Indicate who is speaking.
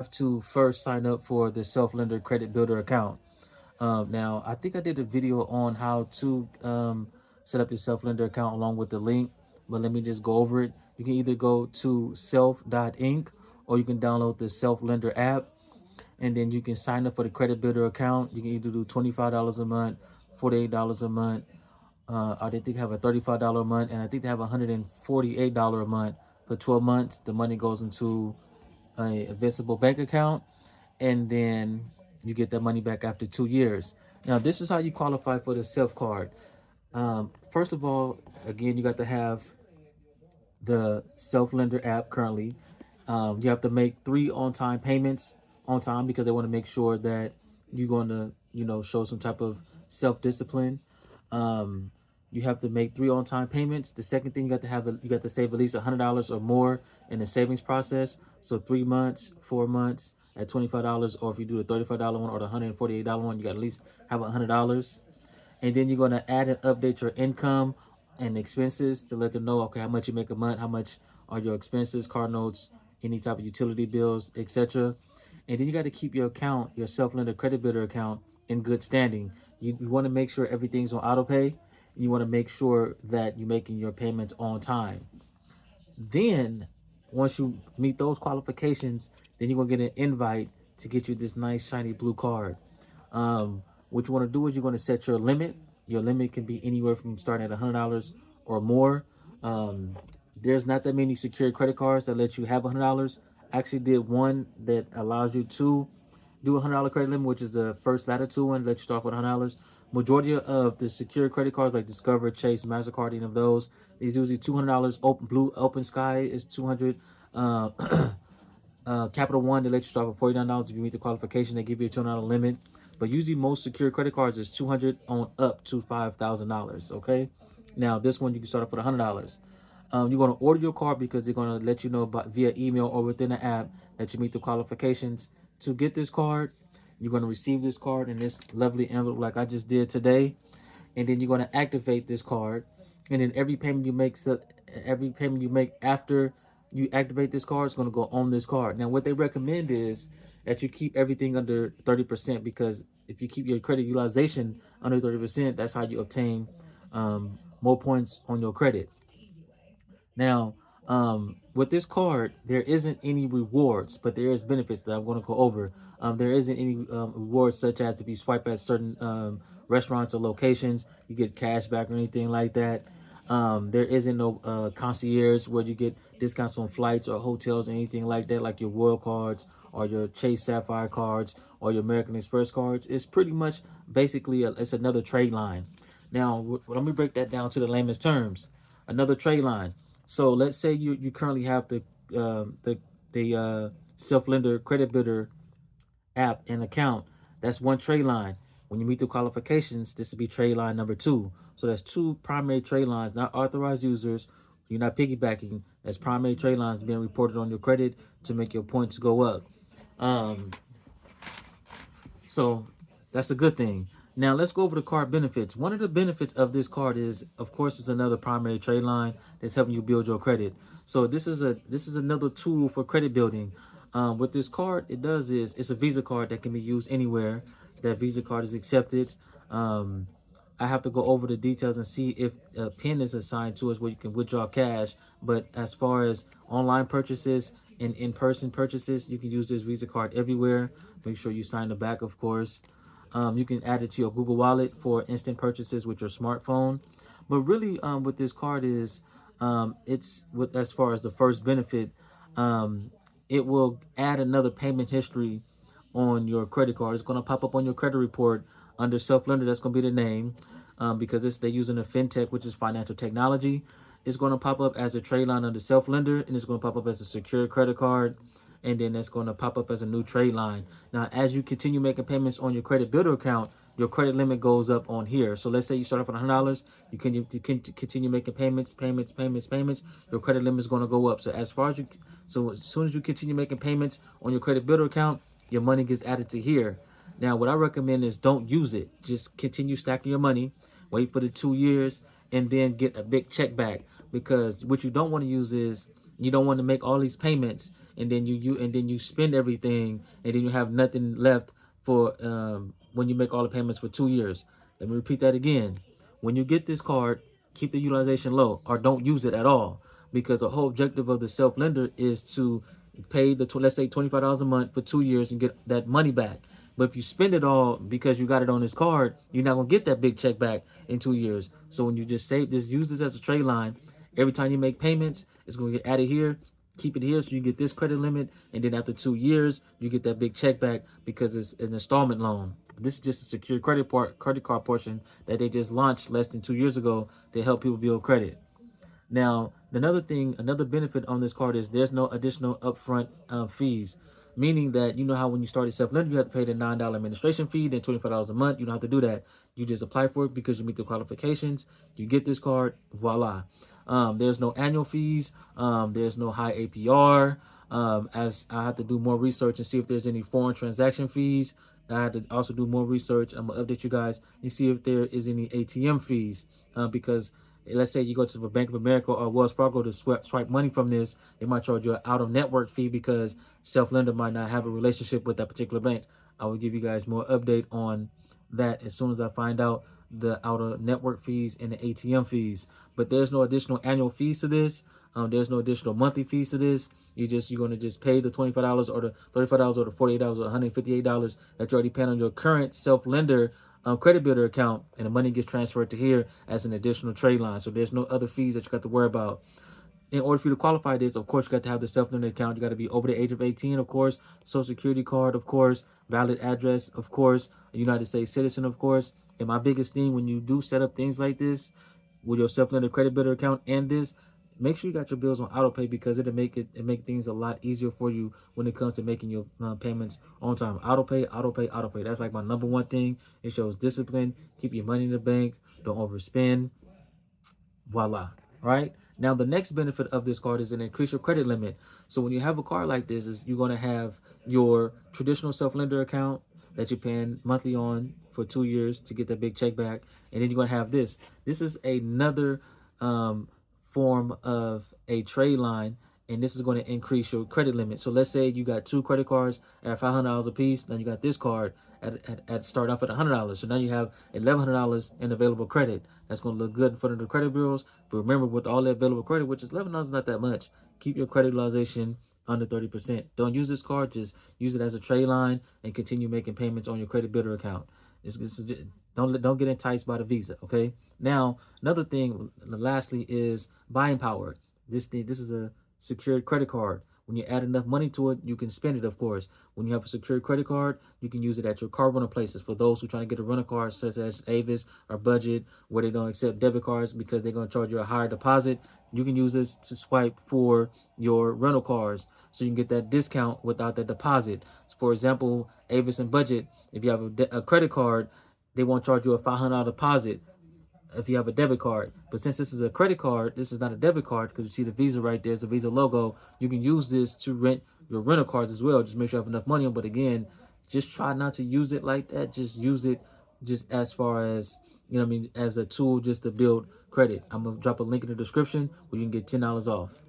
Speaker 1: to first sign up for the self-lender credit builder account. Now, I think I did a video on how to set up your self-lender account along with the link, but let me just go over it. You can either go to self.inc or you can download the self-lender app, and then you can sign up for the credit builder account. You can either do $25 a month, $48 a month. I think they have a $35 a month, and I think they have a $148 a month for 12 months. The money goes into a invisible bank account, and then you get that money back after 2 years. Now, this is how you qualify for the self card. First of all, again, you got to have the self lender app currently. You have to make 3 on-time payments on time because they want to make sure that you're going to, show some type of self discipline. Um, you have to make 3 on-time payments. The second thing, you got to save at least $100 or more in the savings process. So 3 months, 4 months at $25, or if you do the $35 one or the $148 one, you got to at least have $100. And then you're going to add and update your income and expenses to let them know, okay, how much you make a month, how much are your expenses, car notes, any type of utility bills, etc. And then you got to keep your account, your self-lender credit builder account, in good standing. You want to make sure everything's on auto pay. You want to make sure that you're making your payments on time. Then, once you meet those qualifications, then you're gonna get an invite to get you this nice shiny blue card. What you want to do is you're going to set your limit. Your limit can be anywhere from starting at $100 or more. Um, there's not that many secured credit cards that let you have $100. I actually did one that allows you to do $100 credit limit, which is the first latitude one, let you start with $100. Majority of the secure credit cards like Discover, Chase, Mastercard, any of those, is usually $200. Open Sky is 200. Uh, Capital One, they let you start with $49 if you meet the qualification. They give you a $200 limit, but usually most secure credit cards is 200 on up to $5,000. Okay, now this one you can start off with $100. You're going to order your card because they're going to let you know about via email or within the app that you meet the qualifications to get this card. You're going to receive this card in this lovely envelope like I just did today, and then you're going to activate this card, and then every payment you make after you activate this card is going to go on this card. Now what they recommend is that you keep everything under 30%, because if you keep your credit utilization under 30%, that's how you obtain more points on your credit. Now, with this card, there isn't any rewards, but there is benefits that I'm going to go over. There isn't any rewards such as if you swipe at certain restaurants or locations, you get cash back or anything like that. There isn't no concierge where you get discounts on flights or hotels or anything like that, like your Royal cards or your Chase Sapphire cards or your American Express cards. It's pretty much basically it's another trade line. Now, let me break that down to the layman's terms. Another trade line. So let's say you currently have the self lender credit builder app and account. That's one trade line. When you meet the qualifications, this will be trade line number two. So that's two primary trade lines, not authorized users. You're not piggybacking. That's primary trade lines being reported on your credit to make your points go up. Um, so that's a good thing. Now let's go over the card benefits. One of the benefits of this card is, of course, it's another primary trade line that's helping you build your credit. So this is another tool for credit building. What this card it does is it's a Visa card that can be used anywhere. That Visa card is accepted. Um, I have to go over the details and see if a pin is assigned to us where you can withdraw cash. But as far as online purchases and in-person purchases, you can use this Visa card everywhere. Make sure you sign the back, of course. You can add it to your Google Wallet for instant purchases with your smartphone. But really, what this card is, it's with as far as the first benefit, um, it will add another payment history on your credit card. It's going to pop up on your credit report under self lender. That's going to be the name, because they're using a fintech, which is financial technology. It's going to pop up as a trade line under self lender, and it's going to pop up as a secure credit card, and then that's going to pop up as a new trade line. Now, as you continue making payments on your credit builder account, your credit limit goes up on here. So let's say you start off at $100, you can continue making payments. Your credit limit is going to go up. So as soon as you continue making payments on your credit builder account, your money gets added to here. Now, what I recommend is don't use it. Just continue stacking your money, wait for the 2 years, and then get a big check back. Because what you don't want to use is You don't want to make all these payments and then you spend everything and then you have nothing left for when you make all the payments for 2 years. Let me repeat that again. When you get this card, keep the utilization low or don't use it at all, because the whole objective of the self lender is to pay the let's say $25 a month for 2 years and get that money back. But if you spend it all because you got it on this card, you're not gonna get that big check back in 2 years. So when you just use this as a trade line. Every time you make payments, it's gonna get added here. Keep it here so you get this credit limit, and then after 2 years, you get that big check back because it's an installment loan. This is just a secure credit card portion that they just launched less than 2 years ago to help people build credit. Now, another benefit on this card is there's no additional upfront fees, meaning that you know how when you start a self lender, you have to pay the $9 administration fee, then $25 a month. You don't have to do that. You just apply for it because you meet the qualifications. You get this card, voila. There's no annual fees. There's no high APR. As I have to do more research and see if there's any foreign transaction fees. I had to also do more research. I'm gonna update you guys and see if there is any ATM fees, because let's say you go to the Bank of America or Wells Fargo to swipe money from this, they might charge you an out-of-network fee because self-lender might not have a relationship with that particular bank. I will give you guys more update on that as soon as I find out the out-of-network fees and the ATM fees. But there's no additional annual fees to this. There's no additional monthly fees to this. You're gonna just pay the $25 or the $35 or the $48 or $158 that you already paying on your current self-lender credit builder account, and the money gets transferred to here as an additional trade line. So there's no other fees that you got to worry about. In order for you to qualify this, of course, you got to have the self-lending account. You got to be over the age of 18, of course, social security card, of course, valid address, of course, a United States citizen, of course. And my biggest thing when you do set up things like this with your self-lending credit builder account and this, make sure you got your bills on auto pay, because it make things a lot easier for you when it comes to making your payments on time. Auto pay, auto pay, auto pay. That's like my number one thing. It shows discipline. Keep your money in the bank. Don't overspend. Voila. Right? Now the next benefit of this card is an increase your credit limit. So when you have a card like this, is you're gonna have your traditional self-lender account that you're paying monthly on for 2 years to get that big check back. And then you're gonna have this. This is another form of a trade line, and this is going to increase your credit limit. So let's say you got two credit cards at $500 a piece. Then you got this card at start off at $100. So now you have $1,100 in available credit. That's going to look good in front of the credit bureaus. But remember, with all the available credit, which is $11 not that much, keep your credit utilization under 30%. Don't use this card. Just use it as a trade line and continue making payments on your credit builder account. Don't get enticed by the Visa. Okay. Now another thing, lastly, is buying power. This is a secured credit card. When you add enough money to it, you can spend it, of course. When you have a secured credit card, you can use it at your car rental places. For those who are trying to get a rental car, such as Avis or Budget, where they don't accept debit cards because they're going to charge you a higher deposit, you can use this to swipe for your rental cars, so you can get that discount without that deposit. For example, Avis and Budget, if you have a credit card, they won't charge you a $500 deposit if you have a debit card. But since this is a credit card, this is not a debit card, because you see the Visa right there, it's the Visa logo. You can use this to rent your rental cards as well. Just make sure you have enough money. But again, just try not to use it like that. Just use it just as far as, as a tool just to build credit. I'm going to drop a link in the description where you can get $10 off.